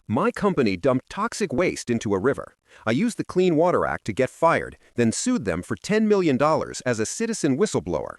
My company dumped toxic waste into a river. I used the Clean Water Act to get fired, then sued them for $10 million as a citizen whistleblower.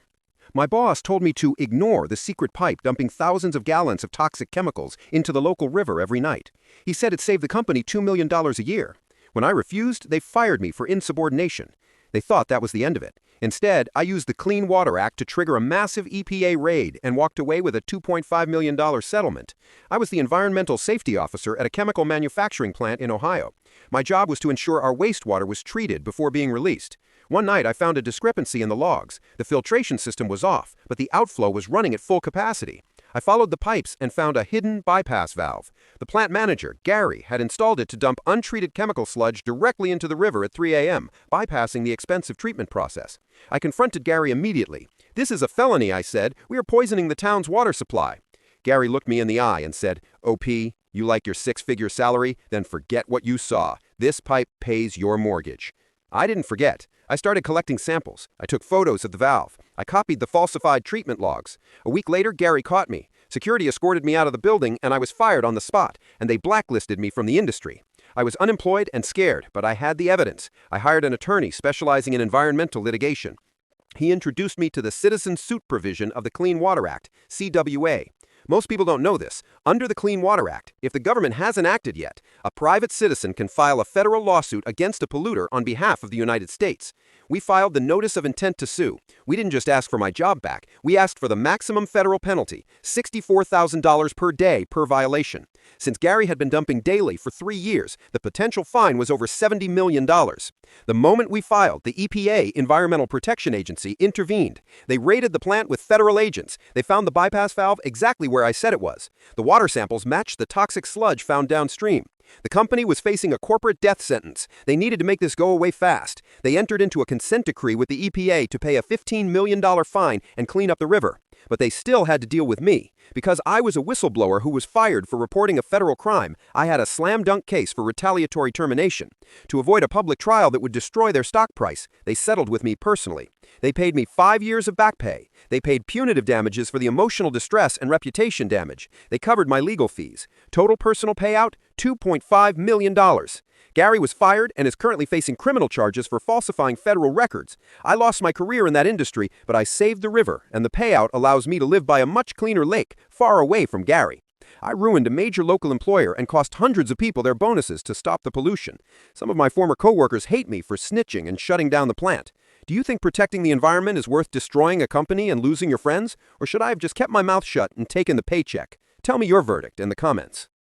My boss told me to ignore the secret pipe dumping thousands of gallons of toxic chemicals into the local river every night. He said it saved the company $2 million a year. When I refused, they fired me for insubordination. They thought that was the end of it. Instead, I used the Clean Water Act to trigger a massive EPA raid and walked away with a $2.5 million settlement. I was the environmental safety officer at a chemical manufacturing plant in Ohio. My job was to ensure our wastewater was treated before being released. One night, I found a discrepancy in the logs. The filtration system was off, but the outflow was running at full capacity. I followed the pipes and found a hidden bypass valve. The plant manager, Gary, had installed it to dump untreated chemical sludge directly into the river at 3 a.m., bypassing the expensive treatment process. I confronted Gary immediately. "This is a felony," I said. "We are poisoning the town's water supply." Gary looked me in the eye and said, "OP, you like your six-figure salary? Then forget what you saw. This pipe pays your mortgage." I didn't forget. I started collecting samples. I took photos of the valve. I copied the falsified treatment logs. A week later, Gary caught me. Security escorted me out of the building, and I was fired on the spot, and they blacklisted me from the industry. I was unemployed and scared, but I had the evidence. I hired an attorney specializing in environmental litigation. He introduced me to the citizen suit provision of the Clean Water Act, CWA. Most people don't know this. Under the Clean Water Act, if the government hasn't acted yet, a private citizen can file a federal lawsuit against a polluter on behalf of the United States. We filed the notice of intent to sue. We didn't just ask for my job back. We asked for the maximum federal penalty, $64,000 per day per violation. Since Gary had been dumping daily for 3 years, the potential fine was over $70 million. The moment we filed, the EPA, Environmental Protection Agency, intervened. They raided the plant with federal agents. They found the bypass valve exactly where I said it was. The water samples matched the toxic sludge found downstream. The company was facing a corporate death sentence. They needed to make this go away fast. They entered into a consent decree with the EPA to pay a $15 million fine and clean up the river. But they still had to deal with me. Because I was a whistleblower who was fired for reporting a federal crime, I had a slam-dunk case for retaliatory termination. To avoid a public trial that would destroy their stock price, they settled with me personally. They paid me 5 years of back pay. They paid punitive damages for the emotional distress and reputation damage. They covered my legal fees. Total personal payout, $2.5 million. Gary was fired and is currently facing criminal charges for falsifying federal records. I lost my career in that industry, but I saved the river, and the payout allows me to live by a much cleaner lake, far away from Gary. I ruined a major local employer and cost hundreds of people their bonuses to stop the pollution. Some of my former coworkers hate me for snitching and shutting down the plant. Do you think protecting the environment is worth destroying a company and losing your friends? Or should I have just kept my mouth shut and taken the paycheck? Tell me your verdict in the comments.